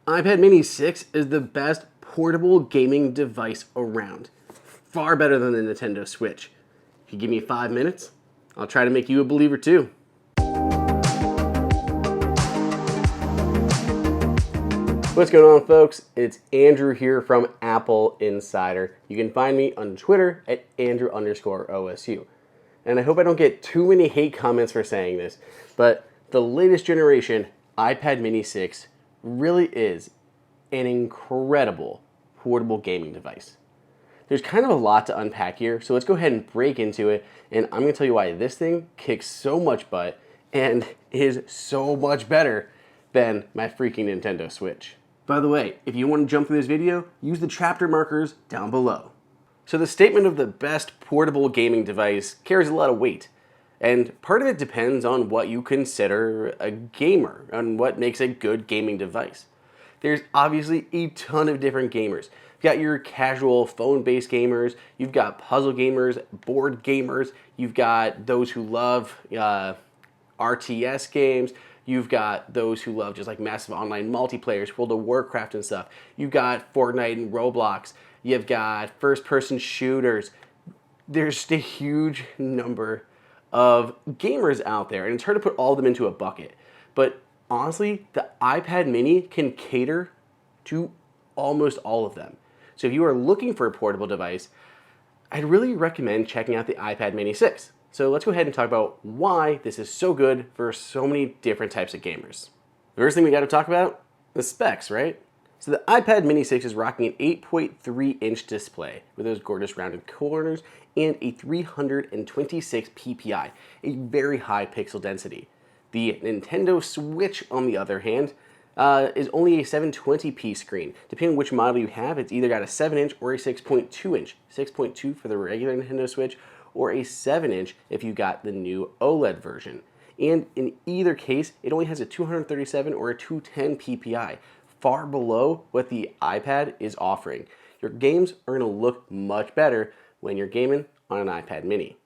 iPad mini 6 is the best portable gaming device around. Far better than the Nintendo Switch. If you give me 5 minutes, I'll try to make you a believer too. What's going on, folks? It's Andrew here from Appleinsider. You can find me on Twitter at Andrew_OSU. And I hope I don't get too many hate comments for saying this, but the latest generation iPad mini 6 really is an incredible portable gaming device. There's kind of a lot to unpack here, so let's go ahead and break into it, and I'm going to tell you why this thing kicks so much butt and is so much better than my freaking Nintendo Switch. By the way, if you want to jump through this video, use the chapter markers down below. So the statement of the best portable gaming device carries a lot of weight, and part of it depends on what you consider a gamer, on what makes a good gaming device. There's obviously a ton of different gamers. You've got your casual phone-based gamers, you've got puzzle gamers, board gamers, you've got those who love RTS games, you've got those who love just like massive online multiplayers, World of Warcraft and stuff. You've got Fortnite and Roblox. You've got first-person shooters. There's just a huge number of gamers out there, and it's hard to put all of them into a bucket. But honestly, the iPad mini can cater to almost all of them. So if you are looking for a portable device, I'd really recommend checking out the iPad mini 6. So let's go ahead and talk about why this is so good for so many different types of gamers. The first thing we got to talk about, the specs, right? So the iPad mini 6 is rocking an 8.3-inch display with those gorgeous rounded corners and a 326 ppi, a very high pixel density. The Nintendo Switch, on the other hand, is only a 720p screen. Depending on which model you have, it's either got a 7-inch or a 6.2-inch. 6.2 for the regular Nintendo Switch, or a 7-inch if you got the new OLED version. And in either case, it only has a 237 or a 210 ppi, far below what the iPad is offering. Your games are going to look much better when you're gaming on an iPad mini.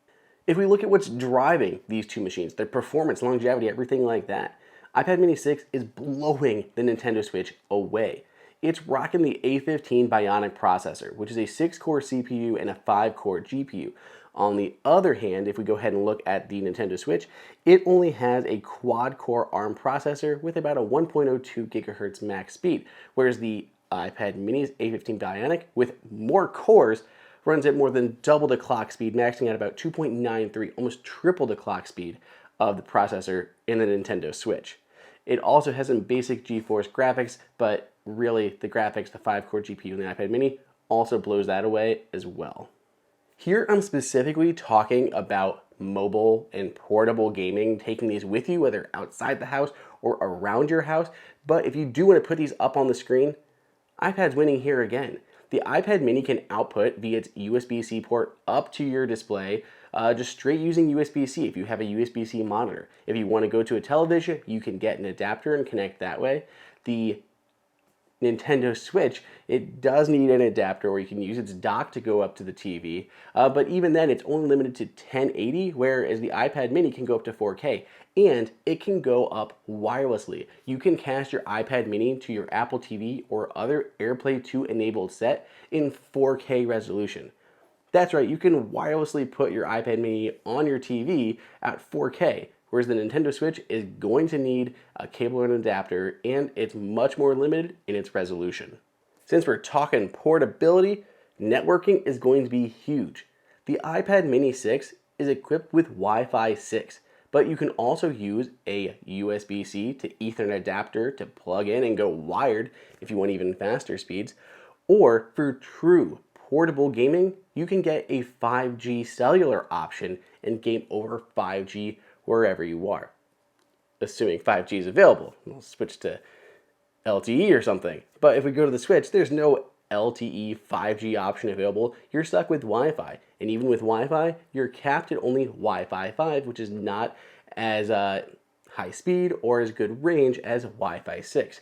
If we look at what's driving these two machines, their performance, longevity, everything like that, iPad mini 6 is blowing the Nintendo Switch away. It's rocking the A15 Bionic processor, which is a 6-core CPU and a 5-core GPU. On the other hand, if we go ahead and look at the Nintendo Switch, it only has a quad-core ARM processor with about a 1.02 gigahertz max speed, whereas the iPad mini's A15 Bionic, with more cores, runs at more than double the clock speed, maxing at about 2.93, almost triple the clock speed of the processor in the Nintendo Switch. It also has some basic GeForce graphics, but really the graphics, the 5-core GPU in the iPad mini, also blows that away as well. Here I'm specifically talking about mobile and portable gaming, taking these with you, whether outside the house or around your house. But if you do want to put these up on the screen, iPad's winning here again. The iPad mini can output via its USB-C port up to your display, just straight using USB-C if you have a USB-C monitor. If you want to go to a television, you can get an adapter and connect that way. The Nintendo Switch, it does need an adapter where you can use its dock to go up to the TV, but even then it's only limited to 1080, whereas the iPad mini can go up to 4K, and it can go up wirelessly. You can cast your iPad mini to your Apple TV or other AirPlay 2 enabled set in 4K resolution. That's right, you can wirelessly put your iPad mini on your TV at 4K, whereas the Nintendo Switch is going to need a cable and adapter, and it's much more limited in its resolution. Since we're talking portability, networking is going to be huge. The iPad mini 6 is equipped with Wi-Fi 6, but you can also use a USB-C to Ethernet adapter to plug in and go wired if you want even faster speeds, or for true portable gaming, you can get a 5G cellular option and game over 5G wherever you are, assuming 5G is available. We'll switch to LTE or something. But if we go to the Switch, there's no LTE 5G option available. You're stuck with Wi-Fi. And even with Wi-Fi, you're capped at only Wi-Fi 5, which is not as high speed or as good range as Wi-Fi 6.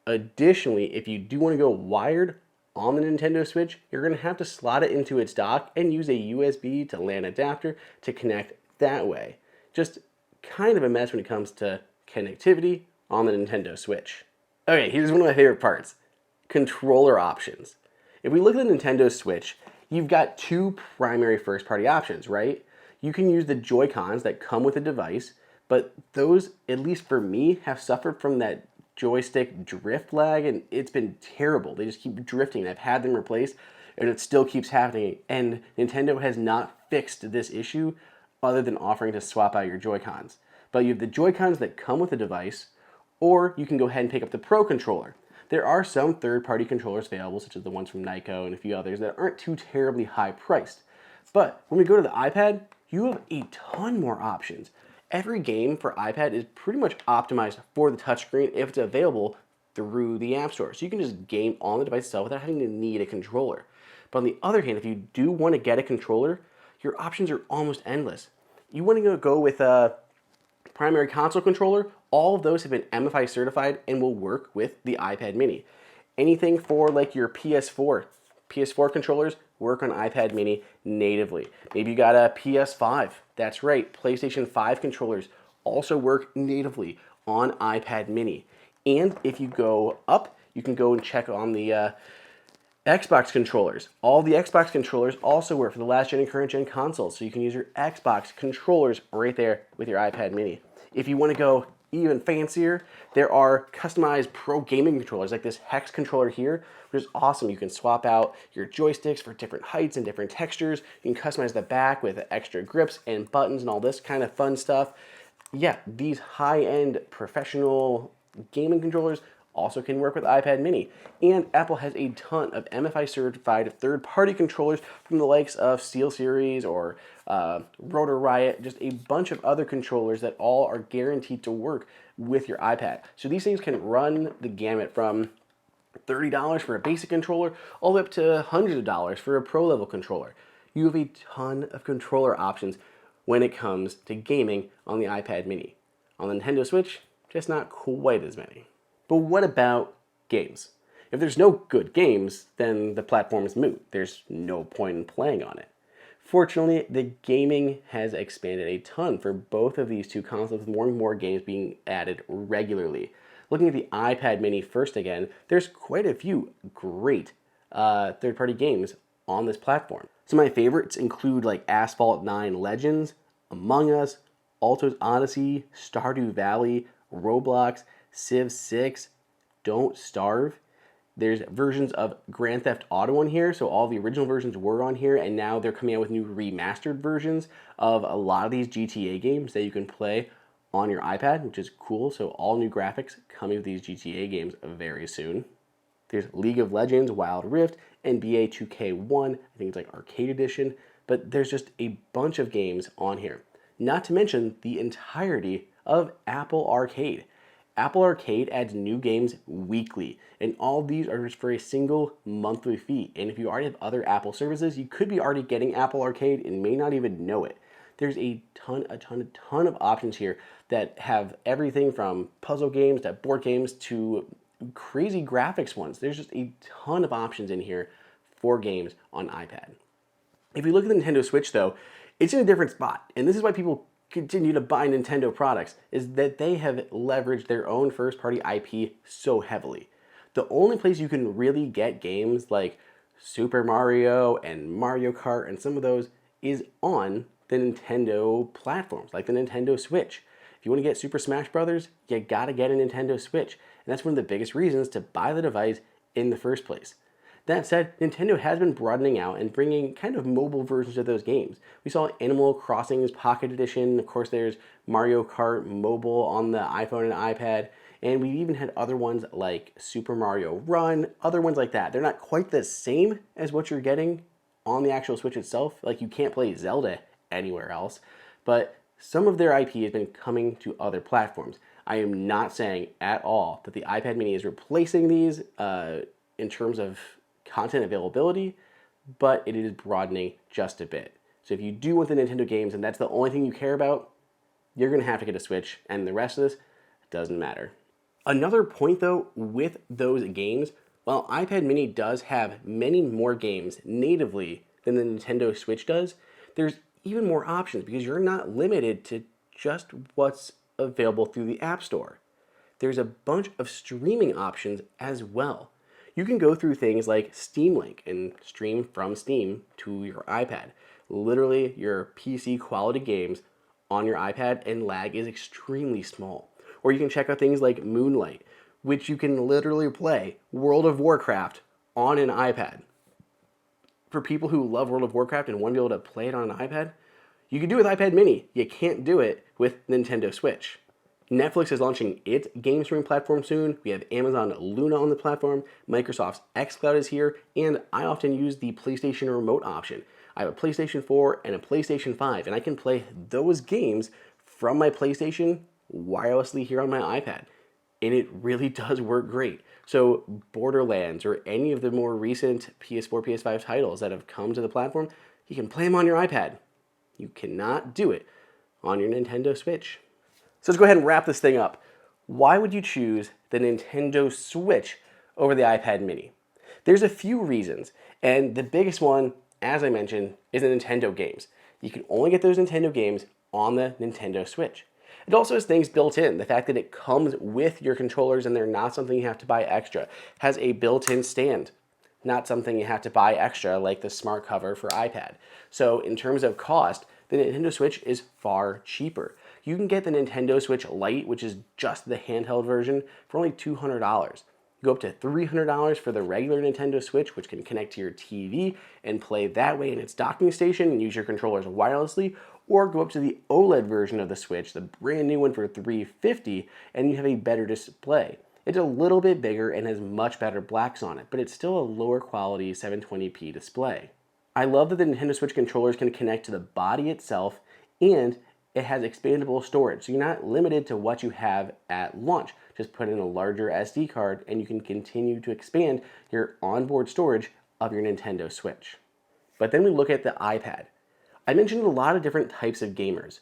Additionally, if you do want to go wired on the Nintendo Switch, you're going to have to slot it into its dock and use a USB to LAN adapter to connect that way. Just kind of a mess when it comes to connectivity on the Nintendo Switch. Okay, here's one of my favorite parts. Controller options. If we look at the Nintendo Switch, you've got two primary first-party options, right? You can use the Joy-Cons that come with the device, but those, at least for me, have suffered from that joystick drift lag, and it's been terrible. They just keep drifting. I've had them replaced, and it still keeps happening, and Nintendo has not fixed this issue other than offering to swap out your Joy-Cons. But you have the Joy-Cons that come with the device, or you can go ahead and pick up the Pro controller. There are some third-party controllers available, such as the ones from Nyko and a few others that aren't too terribly high priced. But when we go to the iPad, you have a ton more options. Every game for iPad is pretty much optimized for the touchscreen if it's available through the App Store. So you can just game on the device itself without having to need a controller. But on the other hand, if you do want to get a controller, your options are almost endless. You want to go with a primary console controller, all of those have been MFI certified and will work with the iPad mini. Anything for like your PS4 controllers work on iPad mini natively. Maybe you got a PS5, that's right, PlayStation 5 controllers also work natively on iPad mini. And if you go up, you can go and check on the Xbox controllers. All the Xbox controllers also work for the last gen and current gen consoles, so you can use your Xbox controllers right there with your iPad mini. If you want to go even fancier, there are customized pro gaming controllers like this Hex controller here, which is awesome. You can swap out your joysticks for different heights and different textures. You can customize the back with extra grips and buttons and all this kind of fun stuff. Yeah, these high-end professional gaming controllers also can work with iPad mini. And Apple has a ton of MFI certified third-party controllers from the likes of SteelSeries or Rotor Riot, just a bunch of other controllers that all are guaranteed to work with your iPad. So these things can run the gamut from $30 for a basic controller all the way up to hundreds of dollars for a pro level controller. You have a ton of controller options when it comes to gaming on the iPad mini. On the Nintendo Switch, just not quite as many. But what about games? If there's no good games, then the platform is moot. There's no point in playing on it. Fortunately, the gaming has expanded a ton for both of these two consoles, with more and more games being added regularly. Looking at the iPad mini first again, there's quite a few great third-party games on this platform. Some of my favorites include like Asphalt 9 Legends, Among Us, Alto's Odyssey, Stardew Valley, Roblox, Civ 6, Don't Starve. There's versions of Grand Theft Auto on here, so all the original versions were on here, and now they're coming out with new remastered versions of a lot of these GTA games that you can play on your iPad, which is cool. So all new graphics coming with these GTA games very soon. There's League of Legends, Wild Rift, NBA 2K1, I think it's like Arcade Edition, but there's just a bunch of games on here. Not to mention the entirety of Apple Arcade. Apple Arcade adds new games weekly, and all of these are just for a single monthly fee. And if you already have other Apple services, you could be already getting Apple Arcade and may not even know it. There's a ton of options here that have everything from puzzle games to board games to crazy graphics ones. There's just a ton of options in here for games on iPad. If you look at the Nintendo Switch though, it's in a different spot, and this is why people continue to buy Nintendo products, is that they have leveraged their own first-party IP so heavily. The only place you can really get games like Super Mario and Mario Kart and some of those is on the Nintendo platforms, like the Nintendo Switch. If you want to get Super Smash Bros., you gotta get a Nintendo Switch, and that's one of the biggest reasons to buy the device in the first place. That said, Nintendo has been broadening out and bringing kind of mobile versions of those games. We saw Animal Crossing's Pocket Edition, of course there's Mario Kart Mobile on the iPhone and iPad, and we even had other ones like Super Mario Run, other ones like that. They're not quite the same as what you're getting on the actual Switch itself, like you can't play Zelda anywhere else, but some of their IP has been coming to other platforms. I am not saying at all that the iPad mini is replacing these in terms of content availability, but it is broadening just a bit. So if you do want the Nintendo games and that's the only thing you care about, you're gonna have to get a Switch, and the rest of this doesn't matter. Another point though with those games, while iPad mini does have many more games natively than the Nintendo Switch does, there's even more options because you're not limited to just what's available through the App Store. there's a bunch of streaming options as well. You can go through things like Steam Link and stream from Steam to your iPad. Literally, your PC quality games on your iPad, and lag is extremely small. Or you can check out things like Moonlight, which you can literally play World of Warcraft on an iPad. For people who love World of Warcraft and want to be able to play it on an iPad, you can do it with iPad mini. You can't do it with Nintendo Switch. Netflix is launching its game streaming platform soon. We have Amazon Luna on the platform. Microsoft's xCloud is here, and I often use the PlayStation remote option. I have a PlayStation 4 and a PlayStation 5, and I can play those games from my PlayStation wirelessly here on my iPad. And it really does work great. So Borderlands or any of the more recent PS4, PS5 titles that have come to the platform, you can play them on your iPad. You cannot do it on your Nintendo Switch. So let's go ahead and wrap this thing up. Why would you choose the Nintendo Switch over the iPad mini? There's a few reasons, and the biggest one, as I mentioned, is the Nintendo games. You can only get those Nintendo games on the Nintendo Switch. It also has things built in. The fact that it comes with your controllers and they're not something you have to buy extra. Has a built-in stand, not something you have to buy extra like the smart cover for iPad. So in terms of cost, the Nintendo Switch is far cheaper. You can get the Nintendo Switch Lite, which is just the handheld version, for only $200. Go up to $300 for the regular Nintendo Switch, which can connect to your TV and play that way in its docking station and use your controllers wirelessly, or go up to the OLED version of the Switch, the brand new one for $350, and you have a better display. It's a little bit bigger and has much better blacks on it, but it's still a lower quality 720p display. I love that the Nintendo Switch controllers can connect to the body itself, and it has expandable storage, so you're not limited to what you have at launch. Just put in a larger SD card and you can continue to expand your onboard storage of your Nintendo Switch. But then we look at the iPad. I mentioned a lot of different types of gamers,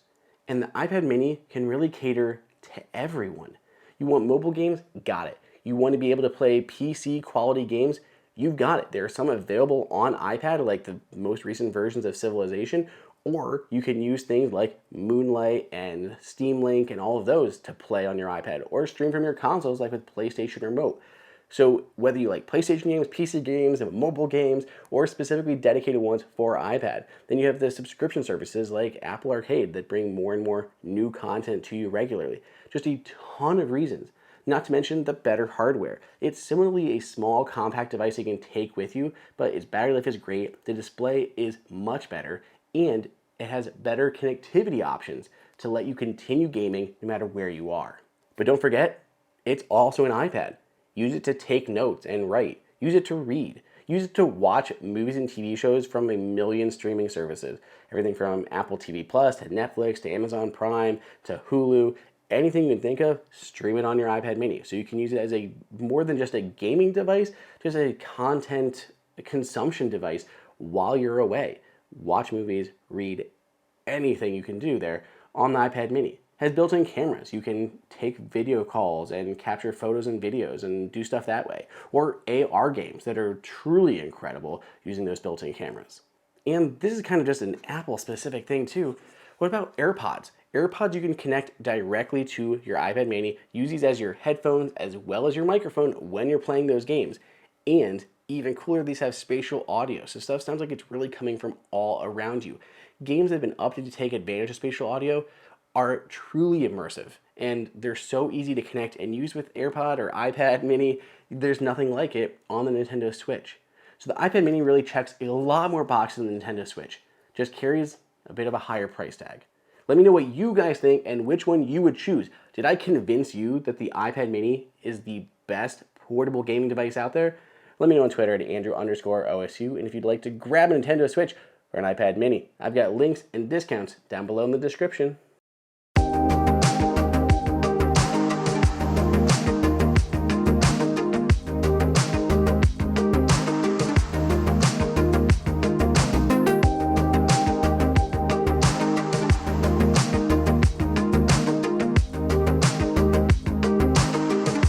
and the iPad mini can really cater to everyone. You want mobile games? Got it. You want to be able to play PC quality games? You've got it. There are some available on iPad, like the most recent versions of Civilization, or you can use things like Moonlight and Steam Link and all of those to play on your iPad, or stream from your consoles like with PlayStation Remote. So whether you like PlayStation games, PC games, mobile games, or specifically dedicated ones for iPad, then you have the subscription services like Apple Arcade that bring more and more new content to you regularly. Just a ton of reasons. Not to mention the better hardware. It's similarly a small, compact device you can take with you, but its battery life is great, the display is much better, and it has better connectivity options to let you continue gaming no matter where you are. But don't forget, it's also an iPad. Use it to take notes and write. Use it to read. Use it to watch movies and TV shows from a million streaming services. Everything from Apple TV Plus to Netflix to Amazon Prime to Hulu. Anything you can think of, stream it on your iPad mini. So you can use it as a more than just a gaming device, just a content consumption device while you're away. Watch movies, read, anything you can do there on the iPad mini. It has built-in cameras. You can take video calls and capture photos and videos and do stuff that way. Or AR games that are truly incredible using those built-in cameras. And this is kind of just an Apple-specific thing too. What about AirPods? AirPods you can connect directly to your iPad mini, use these as your headphones as well as your microphone when you're playing those games. And even cooler, these have spatial audio, so stuff sounds like it's really coming from all around you. Games that have been updated to take advantage of spatial audio are truly immersive, and they're so easy to connect and use with AirPod or iPad mini. There's nothing like it on the Nintendo Switch. So the iPad mini really checks a lot more boxes than the Nintendo Switch, just carries a bit of a higher price tag. Let me know what you guys think and which one you would choose. Did I convince you that the iPad mini is the best portable gaming device out there? Let me know on Twitter at Andrew_OSU, and if you'd like to grab a Nintendo Switch or an iPad mini, I've got links and discounts down below in the description.